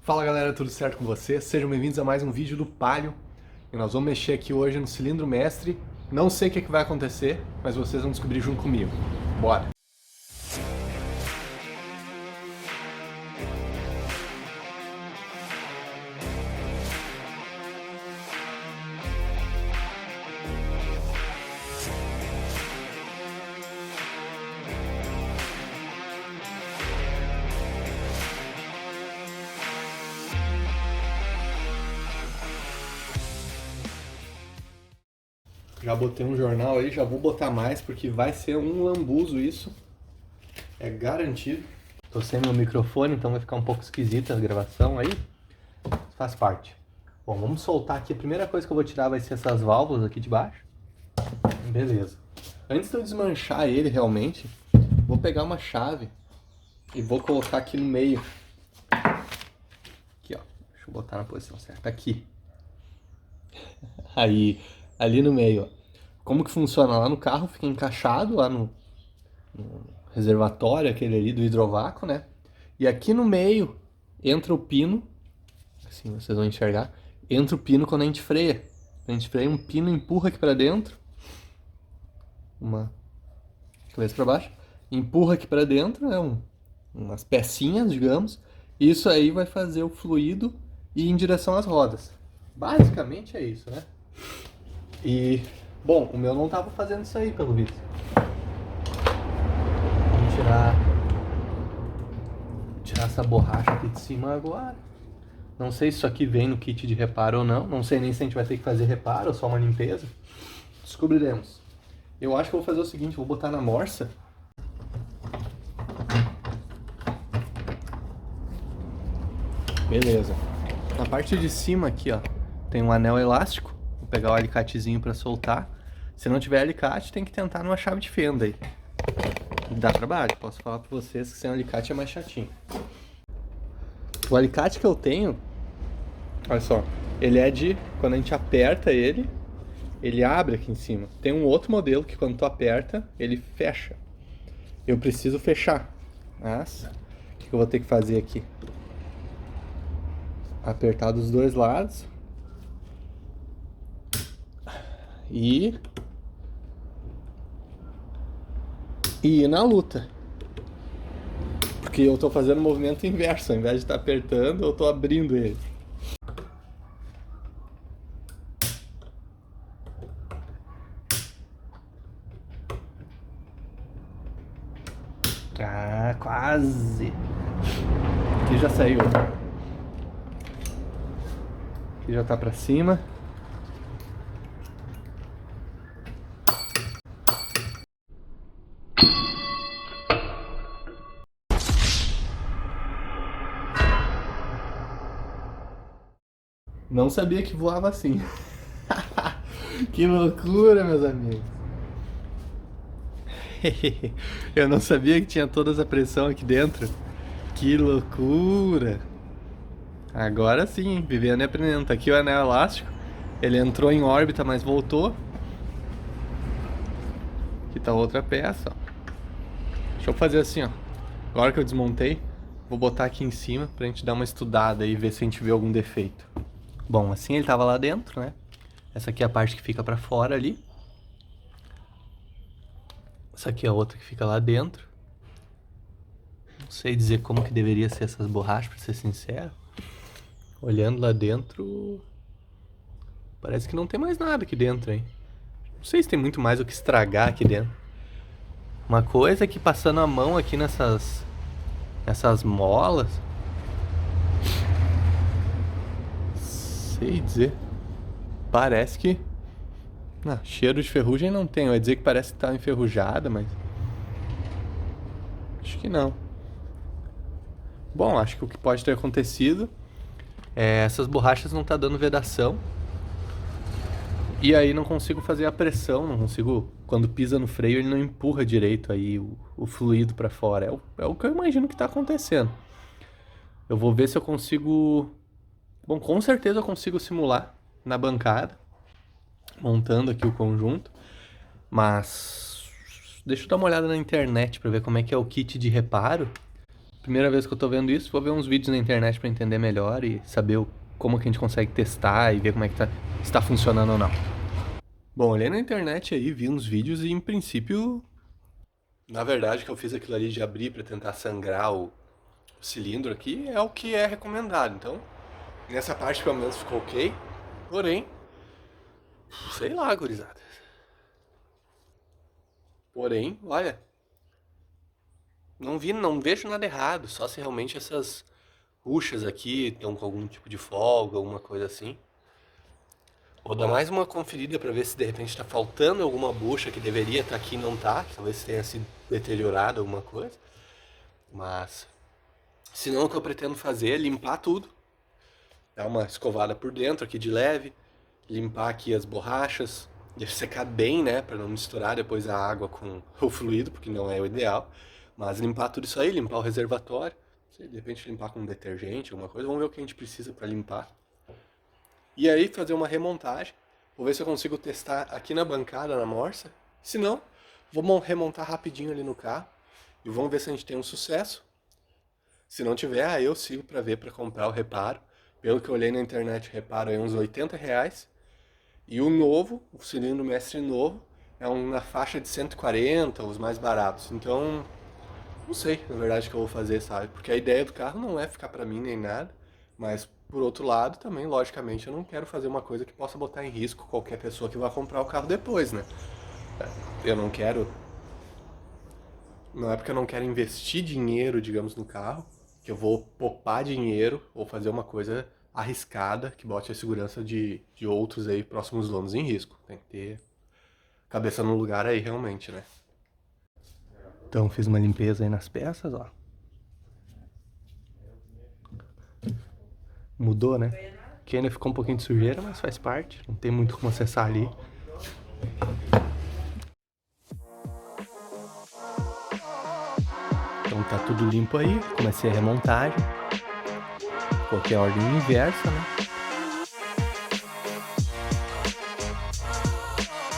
Fala galera, tudo certo com vocês? Sejam bem-vindos a mais um vídeo do Palio. E nós vamos mexer aqui hoje no cilindro mestre. Não sei o que vai acontecer, mas vocês vão descobrir junto comigo. Bora! Já botei um jornal aí, já vou botar mais porque vai ser um lambuzo isso. É garantido. Tô sem meu microfone, então vai ficar um pouco esquisita a gravação aí. Faz parte. Bom, vamos soltar aqui. A primeira coisa que eu vou tirar vai ser essas válvulas aqui de baixo. Beleza. Antes de eu desmanchar ele realmente, vou pegar uma chave e vou colocar aqui no meio. Aqui, ó. Deixa eu botar na posição certa. Aqui. Aí, ali no meio, ó. Como que funciona? Lá no carro fica encaixado, lá no reservatório, aquele ali do hidrovácuo, né? E aqui no meio entra o pino, assim vocês vão enxergar, entra o pino quando a gente freia. Quando a gente freia, um pino empurra aqui pra dentro, uma cabeça pra baixo, empurra aqui pra dentro, né? Umas pecinhas, digamos, e isso aí vai fazer o fluido ir em direção às rodas. Basicamente é isso, né? E, bom, o meu não tava fazendo isso aí, pelo visto. Vamos tirar essa borracha aqui de cima agora. Não sei se isso aqui vem no kit de reparo ou não. Não sei nem se a gente vai ter que fazer reparo ou só uma limpeza. Descobriremos. Eu acho que eu vou fazer o seguinte, vou botar na morsa. Beleza. Na parte de cima aqui, ó, tem um anel elástico. Vou pegar o alicatezinho para soltar. Se não tiver alicate, tem que tentar numa chave de fenda aí. Dá trabalho, posso falar para vocês que sem alicate é mais chatinho. O alicate que eu tenho, olha só, ele é de, quando a gente aperta ele abre aqui em cima. Tem um outro modelo que quando tu aperta, ele fecha. Eu preciso fechar. Mas, o que eu vou ter que fazer aqui? Apertar dos dois lados. E ir na luta. Porque eu tô fazendo o movimento inverso. Ao invés de estar apertando, eu tô abrindo ele. Ah, quase. Aqui já saiu. Aqui já tá pra cima. Não sabia que voava assim. Que loucura, meus amigos. Eu não sabia que tinha toda essa pressão aqui dentro. Que loucura. Agora sim, vivendo e aprendendo. Tá aqui o anel elástico. Ele entrou em órbita, mas voltou. Aqui tá outra peça, ó. Deixa eu fazer assim, ó. Agora que eu desmontei, vou botar aqui em cima pra gente dar uma estudada e ver se a gente vê algum defeito. Bom, assim ele tava lá dentro, né? Essa aqui é a parte que fica pra fora ali. Essa aqui é a outra que fica lá dentro. Não sei dizer como que deveria ser essas borrachas, pra ser sincero. Olhando lá dentro, parece que não tem mais nada aqui dentro, hein? Não sei se tem muito mais o que estragar aqui dentro. Uma coisa é que passando a mão aqui nessas molas, sei dizer, parece que... Ah, cheiro de ferrugem não tem. Eu ia dizer que parece que tá enferrujada, mas... acho que não. Bom, acho que o que pode ter acontecido é essas borrachas não tá dando vedação. E aí não consigo fazer a pressão, não consigo... Quando pisa no freio ele não empurra direito aí o fluido pra fora. É o que eu imagino que tá acontecendo. Eu vou ver se eu consigo... Bom, com certeza eu consigo simular na bancada, montando aqui o conjunto, mas deixa eu dar uma olhada na internet para ver como é que é o kit de reparo, Primeira vez que eu tô vendo isso, vou ver uns vídeos na internet pra entender melhor e saber como que a gente consegue testar e ver como é que se tá funcionando ou não. Bom, olhei na internet aí, vi uns vídeos e em princípio, na verdade, que eu fiz aquilo ali de abrir pra tentar sangrar o cilindro aqui é o que é recomendado. Então, nessa parte pelo menos ficou ok. Porém, sei lá, gurizada. Porém, olha, não vejo nada errado, só se realmente essas buchas aqui estão com algum tipo de folga, alguma coisa assim. Vou dar mais uma conferida para ver se de repente está faltando alguma bucha que deveria estar aqui e não tá, talvez tenha sido deteriorado alguma coisa. Mas, se não, o que eu pretendo fazer é limpar tudo, dar uma escovada por dentro aqui de leve, limpar aqui as borrachas, deixar secar bem, né, para não misturar depois a água com o fluido, porque não é o ideal. Mas limpar tudo isso aí, limpar o reservatório, de repente limpar com detergente, alguma coisa, vamos ver o que a gente precisa para limpar. E aí fazer uma remontagem, vou ver se eu consigo testar aqui na bancada, na morsa. Se não, vou remontar rapidinho ali no carro e vamos ver se a gente tem um sucesso. Se não tiver, aí eu sigo para ver, para comprar o reparo. Pelo que eu olhei na internet, reparo aí uns R$80. E o novo, o cilindro mestre novo, é na faixa de 140, os mais baratos. Então, não sei, na verdade, o que eu vou fazer, sabe? Porque a ideia do carro não é ficar pra mim nem nada, mas por outro lado, também, logicamente, eu não quero fazer uma coisa que possa botar em risco qualquer pessoa que vá comprar o carro depois, né? Eu não quero. Não é porque eu não quero investir dinheiro, digamos, no carro, que eu vou poupar dinheiro ou fazer uma coisa arriscada que bote a segurança de outros aí próximos donos em risco. Tem que ter cabeça no lugar aí, realmente, né? Então fiz uma limpeza aí nas peças, ó. Mudou, né? Que ainda ficou um pouquinho de sujeira, mas faz parte. Não tem muito como acessar ali. Então tá tudo limpo aí. Comecei a remontagem. Coloquei a ordem inversa, né?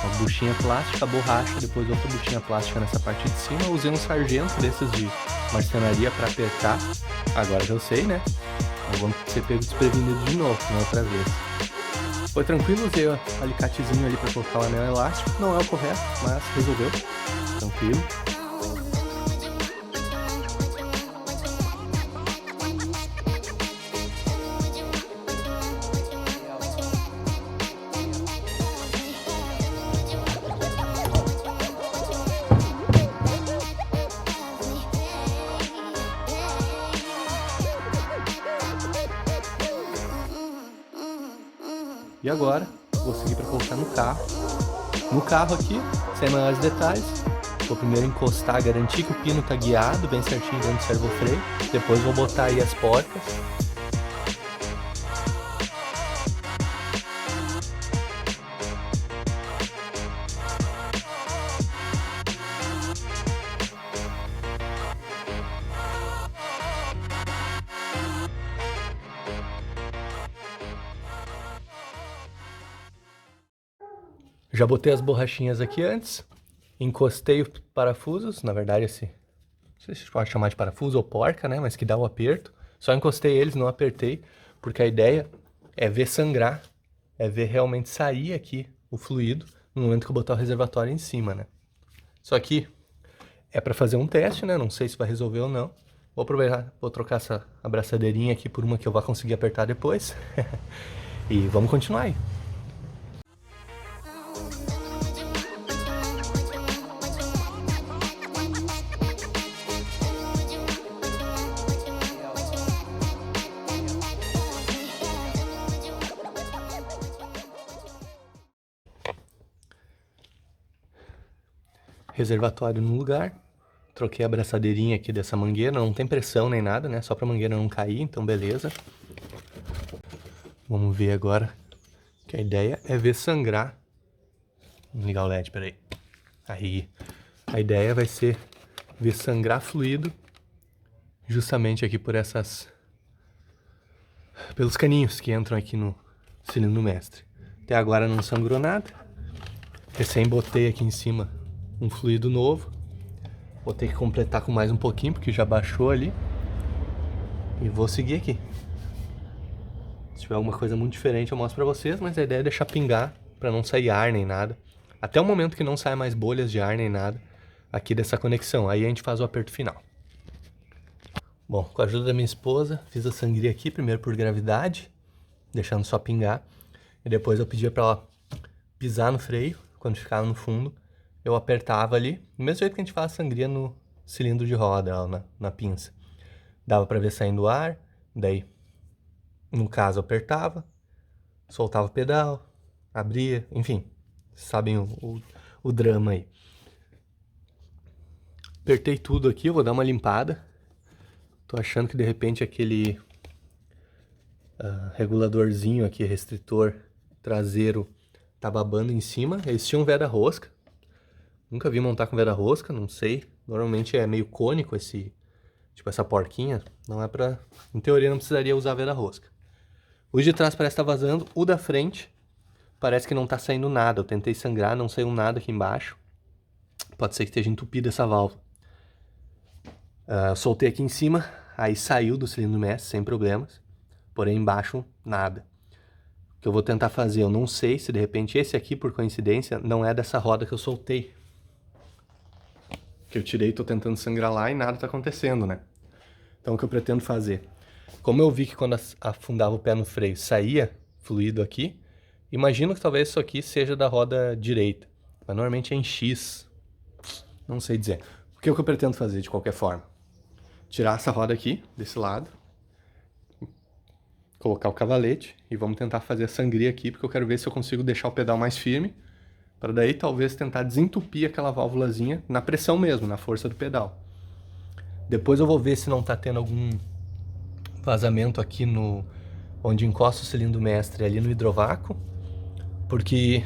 Uma buchinha plástica, borracha, depois outra buchinha plástica nessa parte de cima. Eu usei um sargento desses de marcenaria pra apertar. Agora já eu sei, né? Não vamos ser pego desprevenido de novo, na outra vez. Foi tranquilo, usei o alicatezinho ali pra colocar o anel elástico. Não é o correto, mas resolveu. Tranquilo. E agora, vou seguir para colocar no carro. No carro aqui, sem maiores detalhes, vou primeiro encostar, garantir que o pino tá guiado bem certinho dentro do servofreio. Depois vou botar aí as porcas. Já botei as borrachinhas aqui antes, encostei os parafusos, na verdade não sei se pode chamar de parafuso ou porca, né, mas que dá o aperto. Só encostei eles, não apertei, porque a ideia é ver sangrar, é ver realmente sair aqui o fluido no momento que eu botar o reservatório em cima, né. Só que é para fazer um teste, né, não sei se vai resolver ou não. Vou aproveitar, vou trocar essa abraçadeirinha aqui por uma que eu vá conseguir apertar depois. E vamos continuar aí. Reservatório no lugar, troquei a abraçadeirinha aqui dessa mangueira, não tem pressão nem nada, né, só pra mangueira não cair, então beleza. Vamos ver agora, que a ideia é ver sangrar. Vamos ligar o LED, peraí. Aí, a ideia vai ser ver sangrar fluido, justamente aqui por pelos caninhos que entram aqui no cilindro mestre. Até agora não sangrou nada, recém botei aqui em cima um fluido novo. Vou ter que completar com mais um pouquinho, porque já baixou ali. E vou seguir aqui. Se tiver alguma coisa muito diferente eu mostro pra vocês, mas a ideia é deixar pingar pra não sair ar nem nada. Até o momento que não saia mais bolhas de ar nem nada aqui dessa conexão. Aí a gente faz o aperto final. Bom, com a ajuda da minha esposa, fiz a sangria aqui, primeiro por gravidade, deixando só pingar. E depois eu pedia pra ela pisar no freio, quando ficava no fundo. Eu apertava ali, do mesmo jeito que a gente faz a sangria no cilindro de roda, na pinça. Dava pra ver saindo ar, daí, no caso, eu apertava, soltava o pedal, abria, enfim, sabem o drama aí. Apertei tudo aqui, eu vou dar uma limpada. Tô achando que de repente aquele reguladorzinho aqui, restritor traseiro, tá babando em cima. Eles tinham veda-rosca. Nunca vi montar com veda-rosca, não sei. Normalmente é meio cônico tipo essa porquinha. Não é pra... Em teoria não precisaria usar veda-rosca. O de trás parece estar vazando. O da frente parece que não tá saindo nada. Eu tentei sangrar, não saiu nada aqui embaixo. Pode ser que esteja entupida essa válvula. Soltei aqui em cima, aí saiu do cilindro mestre sem problemas. Porém embaixo, nada. O que eu vou tentar fazer, eu não sei se de repente esse aqui, por coincidência, não é dessa roda que eu soltei. Que eu tirei e tô tentando sangrar lá e nada tá acontecendo, né? Então o que eu pretendo fazer? Como eu vi que quando afundava o pé no freio saía fluido aqui, imagino que talvez isso aqui seja da roda direita. Mas normalmente é em X. Não sei dizer. O que eu pretendo fazer de qualquer forma? Tirar essa roda aqui, desse lado. Colocar o cavalete e vamos tentar fazer a sangria aqui, porque eu quero ver se eu consigo deixar o pedal mais firme, para daí talvez tentar desentupir aquela válvulazinha na pressão mesmo, na força do pedal. Depois eu vou ver se não tá tendo algum vazamento aqui onde encosta o cilindro mestre, ali no hidrovácuo, porque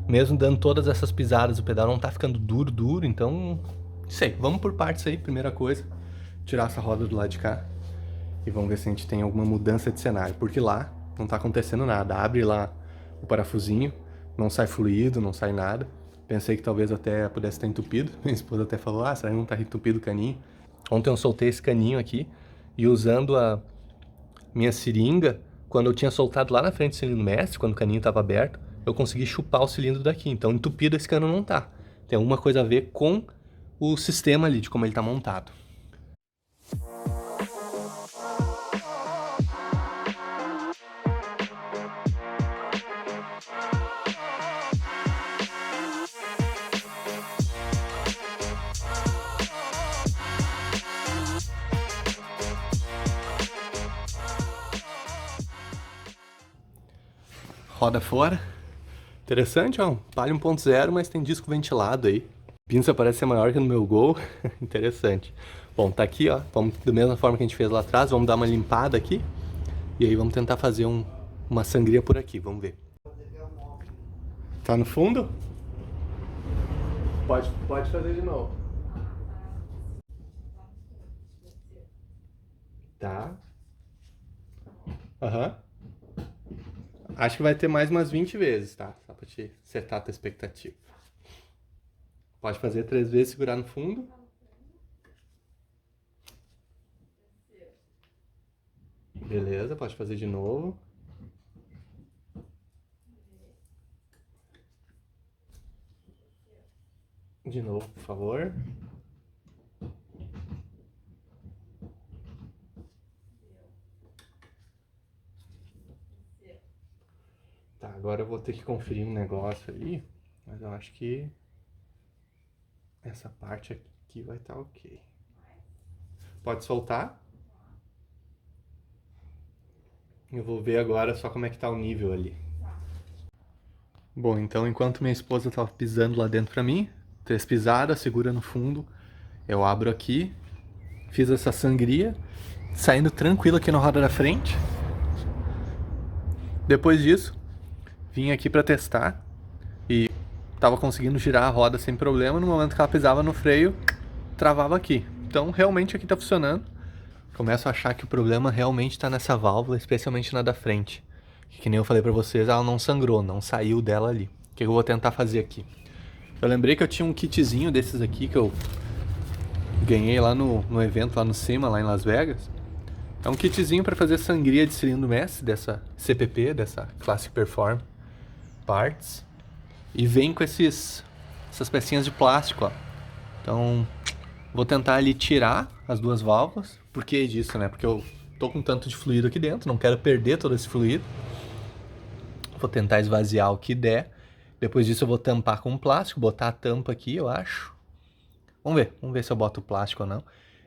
mesmo dando todas essas pisadas, o pedal não tá ficando duro, então, não sei, vamos por partes aí, primeira coisa, tirar essa roda do lado de cá. E vamos ver se a gente tem alguma mudança de cenário, porque lá não tá acontecendo nada. Abre lá o parafusinho, não sai fluido, não sai nada. Pensei que talvez até pudesse estar entupido. Minha esposa até falou, será que não tá entupido o caninho? Ontem eu soltei esse caninho aqui e usando a minha seringa, quando eu tinha soltado lá na frente do cilindro mestre, quando o caninho estava aberto, eu consegui chupar o cilindro daqui. Então entupido esse cano não tá. Tem alguma coisa a ver com o sistema ali, de como ele tá montado. Roda fora. Interessante, ó. Palio 1.0, mas tem disco ventilado aí. A pinça parece ser maior que no meu Gol. Interessante. Bom, tá aqui, ó. Vamos, da mesma forma que a gente fez lá atrás, vamos dar uma limpada aqui. E aí vamos tentar fazer uma sangria por aqui, vamos ver. Tá no fundo? Pode fazer de novo. Tá. Aham. Acho que vai ter mais umas 20 vezes, tá? Só pra te setar a tua expectativa. Pode fazer 3 vezes, segurar no fundo. Beleza, pode fazer de novo. De novo, por favor. Tá, agora eu vou ter que conferir um negócio ali, mas eu acho que essa parte aqui vai estar ok. Pode soltar. Eu vou ver agora só como é que tá o nível ali. Bom, então enquanto minha esposa tava pisando lá dentro pra mim, 3 pisadas, segura no fundo, eu abro aqui, fiz essa sangria, saindo tranquilo aqui na roda da frente. Depois disso, vim aqui pra testar e tava conseguindo girar a roda sem problema. No momento que ela pisava no freio, travava aqui. Então realmente aqui tá funcionando. Começo a achar que o problema realmente tá nessa válvula, especialmente na da frente. Que nem eu falei pra vocês, ela não sangrou, não saiu dela ali. O que eu vou tentar fazer aqui? Eu lembrei que eu tinha um kitzinho desses aqui que eu ganhei lá no evento lá no CIMA, lá em Las Vegas. É um kitzinho para fazer sangria de cilindro mestre, dessa CPP, dessa Classic Perform Parts. E vem com essas pecinhas de plástico, ó. Então, vou tentar ali tirar as duas válvulas. Por que disso, né? Porque eu tô com tanto de fluido aqui dentro, não quero perder todo esse fluido. Vou tentar esvaziar o que der. Depois disso eu vou tampar com plástico, botar a tampa aqui, eu acho. Vamos ver se eu boto o plástico ou não.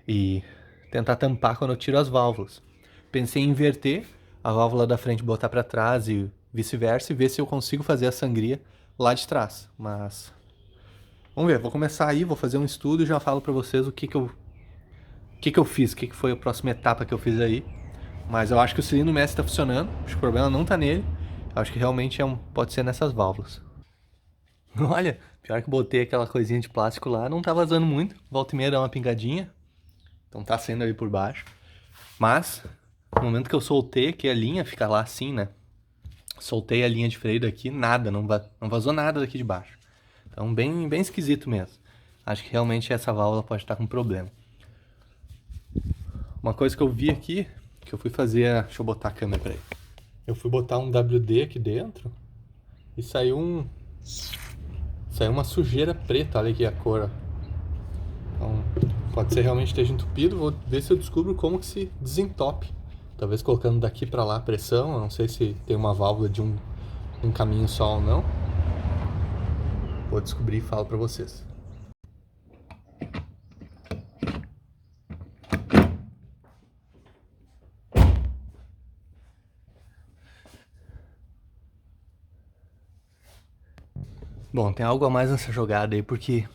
E tentar tampar quando eu tiro as válvulas. Pensei em inverter a válvula da frente, botar para trás e vice-versa, e ver se eu consigo fazer a sangria lá de trás. Mas vamos ver, vou começar aí, vou fazer um estudo e já falo para vocês o que eu fiz, o que foi a próxima etapa que eu fiz aí. Mas eu acho que o cilindro mestre tá funcionando, acho que o problema não tá nele. Eu acho que realmente pode ser nessas válvulas. Olha, pior que botei aquela coisinha de plástico lá, não tá vazando muito. Volta e meia dá uma pingadinha. Então tá saindo ali por baixo. Mas, no momento que eu soltei aqui a linha, fica lá assim, né? Soltei a linha de freio daqui, nada, não vazou nada daqui de baixo. Então bem esquisito mesmo. Acho que realmente essa válvula pode estar com problema. Uma coisa que eu vi aqui, que eu fui fazer... Deixa eu botar a câmera pra aí. Eu fui botar um WD aqui dentro e saiu uma sujeira preta, olha aqui a cor, ó. Então, pode ser realmente esteja entupido, vou ver se eu descubro como que se desentope. Talvez colocando daqui pra lá a pressão, eu não sei se tem uma válvula de um caminho só ou não. Vou descobrir e falo pra vocês. Bom, tem algo a mais nessa jogada aí, porque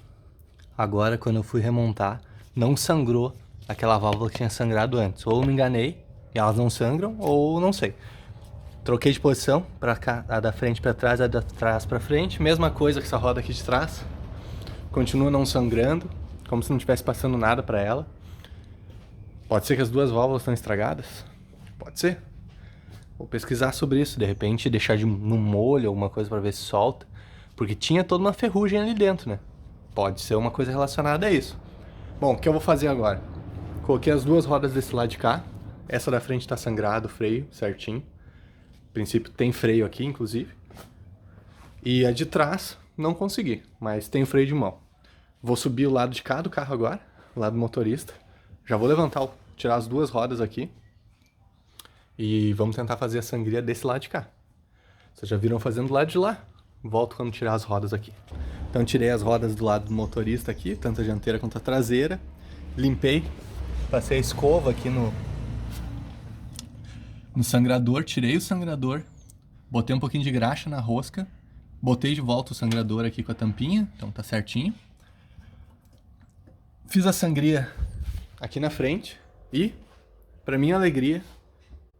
agora, quando eu fui remontar, não sangrou aquela válvula que tinha sangrado antes. Ou eu me enganei e elas não sangram, ou não sei. Troquei de posição, pra cá, a da frente pra trás, a da trás pra frente. Mesma coisa que essa roda aqui de trás. Continua não sangrando, como se não estivesse passando nada pra ela. Pode ser que as duas válvulas estão estragadas? Pode ser. Vou pesquisar sobre isso, de repente deixar no molho alguma coisa pra ver se solta. Porque tinha toda uma ferrugem ali dentro, né? Pode ser uma coisa relacionada a isso. Bom, o que eu vou fazer agora? Coloquei as duas rodas desse lado de cá. Essa da frente tá sangrado, o freio, certinho. A princípio tem freio aqui, inclusive. E a de trás, não consegui, mas tem o freio de mão. Vou subir o lado de cá do carro agora, o lado do motorista. Já vou levantar, tirar as duas rodas aqui. E vamos tentar fazer a sangria desse lado de cá. Vocês já viram fazendo do lado de lá? Volto quando tirar as rodas aqui. Então tirei as rodas do lado do motorista aqui, tanto a dianteira quanto a traseira. Limpei, passei a escova aqui no sangrador, tirei o sangrador, botei um pouquinho de graxa na rosca, botei de volta o sangrador aqui com a tampinha, então tá certinho. Fiz a sangria aqui na frente e, pra minha alegria,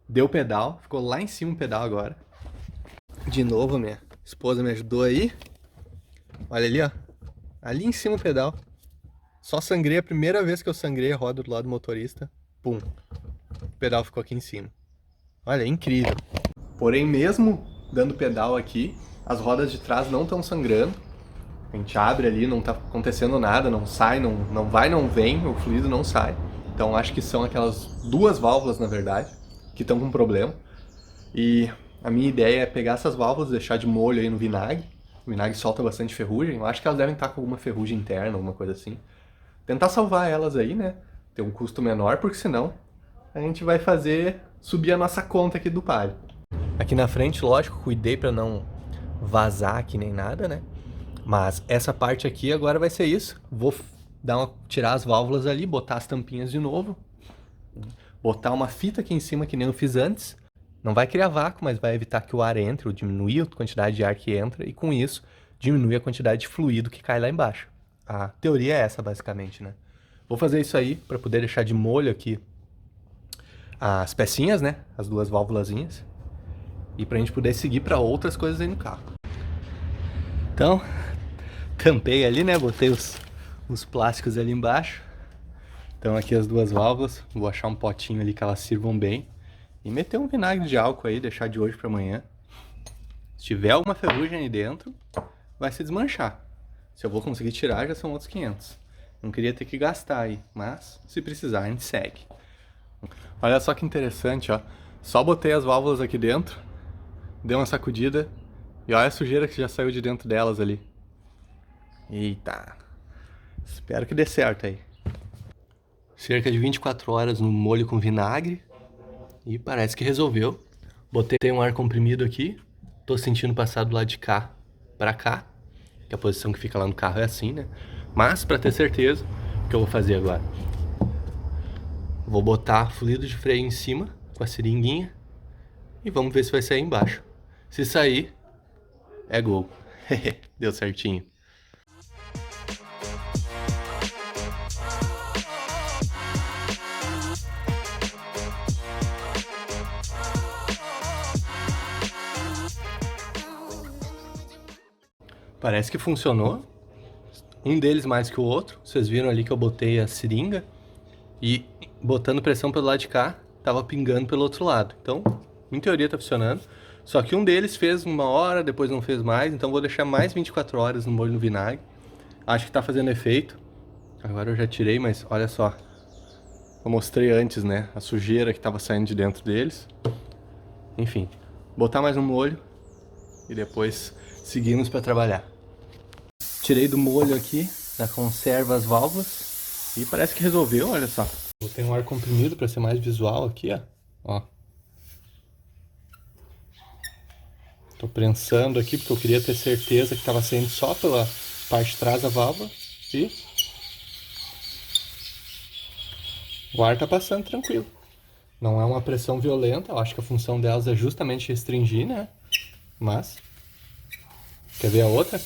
deu pedal, ficou lá em cima o pedal agora. De novo, minha esposa me ajudou aí. Olha ali, ó. Ali em cima o pedal. Só sangrei, a primeira vez que eu sangrei a roda do lado do motorista. Pum. O pedal ficou aqui em cima. Olha, é incrível. Porém, mesmo dando pedal aqui, as rodas de trás não estão sangrando. A gente abre ali, não tá acontecendo nada, não sai, não vai, não vem, o fluido não sai. Então acho que são aquelas duas válvulas, na verdade, que estão com problema. E a minha ideia é pegar essas válvulas, deixar de molho aí no vinagre. O vinagre solta bastante ferrugem. Eu acho que elas devem estar com alguma ferrugem interna, alguma coisa assim. Tentar salvar elas aí, né? Ter um custo menor, porque senão a gente vai fazer subir a nossa conta aqui do Palio. Aqui na frente, lógico, cuidei pra não vazar aqui nem nada, né? Mas essa parte aqui agora vai ser isso. Vou tirar as válvulas ali, botar as tampinhas de novo. Botar uma fita aqui em cima que nem eu fiz antes. Não vai criar vácuo, mas vai evitar que o ar entre, ou diminuir a quantidade de ar que entra, e com isso, diminui a quantidade de fluido que cai lá embaixo. A teoria é essa, basicamente, né? Vou fazer isso aí para poder deixar de molho aqui as pecinhas, né? As duas válvulazinhas. E pra gente poder seguir para outras coisas aí no carro. Então, tampei ali, né? Botei os plásticos ali embaixo. Então aqui as duas válvulas. Vou achar um potinho ali que elas sirvam bem. E meter um vinagre de álcool aí, deixar de hoje para amanhã. Se tiver alguma ferrugem aí dentro, vai se desmanchar. Se eu vou conseguir tirar, já são outros 500. Não queria ter que gastar aí, mas se precisar, a gente segue. Olha só que interessante, ó. Só botei as válvulas aqui dentro, dei uma sacudida e olha a sujeira que já saiu de dentro delas ali. Eita. Espero que dê certo aí. Cerca de 24 horas no molho com vinagre e parece que resolveu. Botei um ar comprimido aqui, tô sentindo passar do lado de cá pra cá, que a posição que fica lá no carro é assim, né? Mas pra ter certeza, o que eu vou fazer agora? Vou botar fluido de freio em cima com a seringuinha e vamos ver se vai sair embaixo. Se sair, é gol. Deu certinho. Parece que funcionou. Um deles mais que o outro. Vocês viram ali que eu botei a seringa e botando pressão pelo lado de cá, tava pingando pelo outro lado. Então, em teoria tá funcionando. Só que um deles fez 1 hora, depois não fez mais. Então vou deixar mais 24 horas no molho no vinagre. Acho que tá fazendo efeito. Agora eu já tirei, mas olha só. Eu mostrei antes, né? A sujeira que tava saindo de dentro deles. Enfim, botar mais um molho e depois seguimos para trabalhar. Tirei do molho aqui, da conserva as válvulas e parece que resolveu, olha só. Botei um ar comprimido para ser mais visual aqui, ó. Tô prensando aqui porque eu queria ter certeza que estava saindo só pela parte de trás da válvula e o ar tá passando tranquilo. Não é uma pressão violenta, eu acho que a função delas é justamente restringir, né? Mas, quer ver a outra?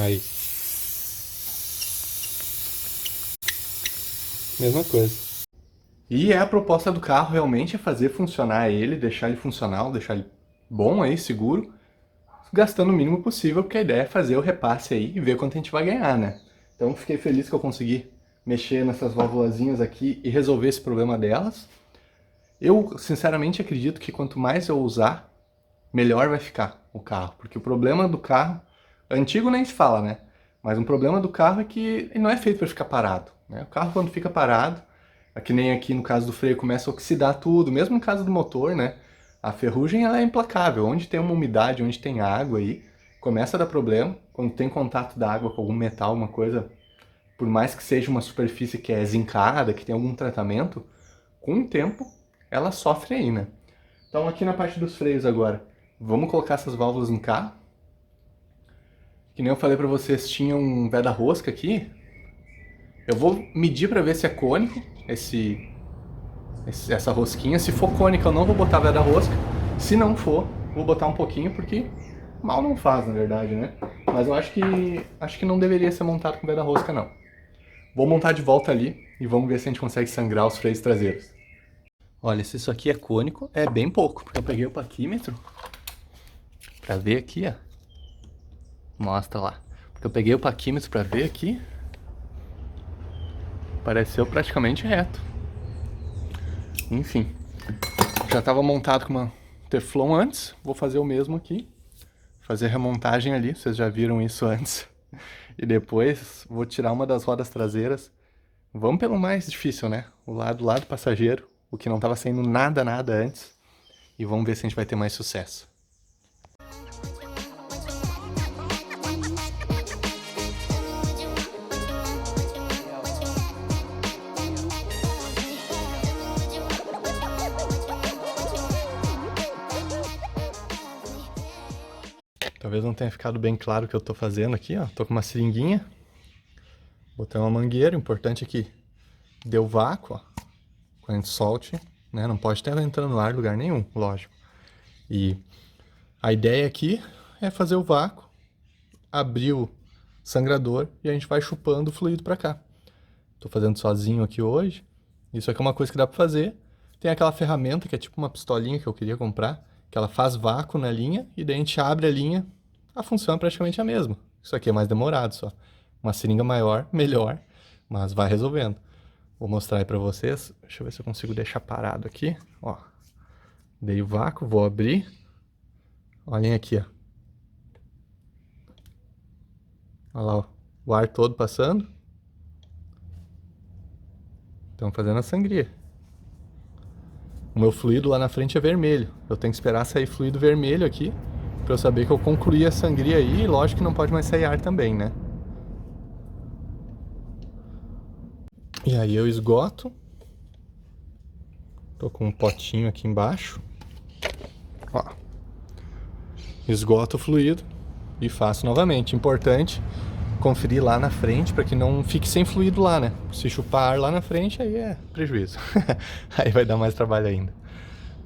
Aí. Mesma coisa. E a proposta do carro realmente é fazer funcionar ele, deixar ele funcional, deixar ele bom aí, seguro, gastando o mínimo possível, porque a ideia é fazer o repasse aí e ver quanto a gente vai ganhar, né? Então fiquei feliz que eu consegui mexer nessas válvulazinhas aqui e resolver esse problema delas. Eu, sinceramente, acredito que quanto mais eu usar, melhor vai ficar o carro, porque o problema do carro, antigo nem se fala, né? Mas um problema do carro é que ele não é feito para ficar parado, né? O carro quando fica parado, que nem aqui no caso do freio, começa a oxidar tudo, mesmo no caso do motor, né? A ferrugem ela é implacável, onde tem uma umidade, onde tem água aí, começa a dar problema, quando tem contato da água com algum metal, uma coisa, por mais que seja uma superfície que é zincada, que tem algum tratamento, com o tempo ela sofre aí, né? Então aqui na parte dos freios agora, vamos colocar essas válvulas no carro. Que nem eu falei pra vocês, tinha um veda-rosca aqui. Eu vou medir pra ver se é cônico essa rosquinha. Se for cônica eu não vou botar veda-rosca. Se não for, vou botar um pouquinho porque mal não faz, na verdade, né? Mas eu acho que não deveria ser montado com veda-rosca não. Vou montar de volta ali e vamos ver se a gente consegue sangrar os freios traseiros. Olha, se isso aqui é cônico, é bem pouco, porque eu peguei o paquímetro pra ver aqui, ó. Mostra lá. Porque eu peguei o paquímetro pra ver aqui. Pareceu praticamente reto. Enfim. Já estava montado com uma Teflon antes. Vou fazer o mesmo aqui. Fazer a remontagem ali. Vocês já viram isso antes. E depois vou tirar uma das rodas traseiras. Vamos pelo mais difícil, né? O lado passageiro. O que não estava saindo nada antes. E vamos ver se a gente vai ter mais sucesso. Talvez não tenha ficado bem claro o que eu tô fazendo aqui, ó. Tô com uma seringuinha. Botei uma mangueira. O importante é que deu vácuo, ó. Quando a gente solte, né? Não pode ter ela entrando no ar em lugar nenhum, lógico. E a ideia aqui é fazer o vácuo, abrir o sangrador e a gente vai chupando o fluido pra cá. Tô fazendo sozinho aqui hoje. Isso aqui é uma coisa que dá pra fazer. Tem aquela ferramenta que é tipo uma pistolinha que eu queria comprar, que ela faz vácuo na linha e daí a gente abre a linha a função é praticamente a mesma. Isso aqui é mais demorado só. Uma seringa maior, melhor, mas vai resolvendo. Vou mostrar aí pra vocês. Deixa eu ver se eu consigo deixar parado aqui. Ó, dei o vácuo, vou abrir. Olhem aqui, ó. Olha lá, ó, o ar todo passando. Estamos fazendo a sangria. O meu fluido lá na frente é vermelho. Eu tenho que esperar sair fluido vermelho aqui pra eu saber que eu concluí a sangria aí. E lógico que não pode mais sair ar também, né? E aí eu esgoto. Tô com um potinho aqui embaixo. Ó. Esgoto o fluido e faço novamente. Importante conferir lá na frente para que não fique sem fluido lá, né? Se chupar ar lá na frente, aí é prejuízo. Aí vai dar mais trabalho ainda.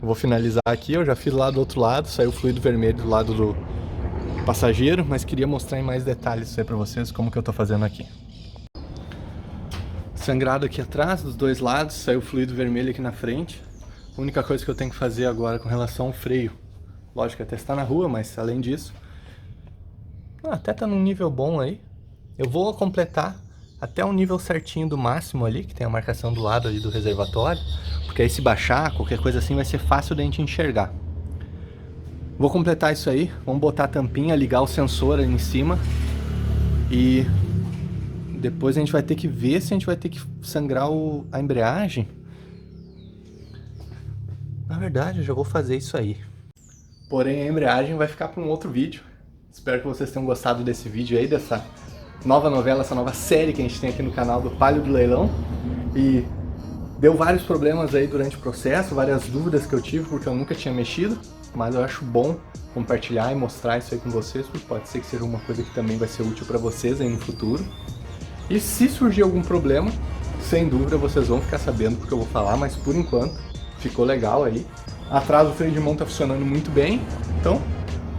Eu vou finalizar aqui, eu já fiz lá do outro lado, saiu fluido vermelho do lado do passageiro, mas queria mostrar em mais detalhes isso aí para vocês, como que eu tô fazendo aqui. Sangrado aqui atrás, dos dois lados, saiu fluido vermelho aqui na frente. A única coisa que eu tenho que fazer agora com relação ao freio, lógico, é testar na rua, mas além disso, até tá num nível bom aí. Eu vou completar até o nível certinho do máximo ali, que tem a marcação do lado ali do reservatório, porque aí se baixar, qualquer coisa assim, vai ser fácil da gente enxergar. Vou completar isso aí, vamos botar a tampinha, ligar o sensor ali em cima e depois a gente vai ter que ver se a gente vai ter que sangrar a embreagem. Na verdade, eu já vou fazer isso aí. Porém, a embreagem vai ficar para um outro vídeo. Espero que vocês tenham gostado desse vídeo aí, dessa nova novela, essa nova série que a gente tem aqui no canal do Palio do Leilão. E deu vários problemas aí durante o processo, várias dúvidas que eu tive, porque eu nunca tinha mexido. Mas eu acho bom compartilhar e mostrar isso aí com vocês, porque pode ser que seja uma coisa que também vai ser útil para vocês aí no futuro. E se surgir algum problema, sem dúvida vocês vão ficar sabendo, porque eu vou falar, mas por enquanto ficou legal aí. Atrás o freio de mão tá funcionando muito bem, então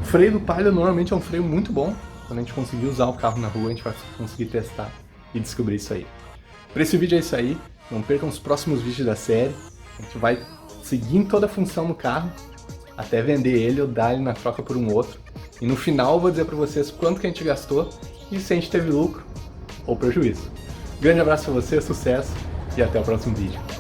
o freio do Palio normalmente é um freio muito bom. Quando a gente conseguir usar o carro na rua, a gente vai conseguir testar e descobrir isso aí. Para esse vídeo é isso aí, não percam os próximos vídeos da série. A gente vai seguir toda a função no carro, até vender ele ou dar ele na troca por um outro. E no final eu vou dizer para vocês quanto que a gente gastou e se a gente teve lucro ou prejuízo. Grande abraço para você, sucesso e até o próximo vídeo.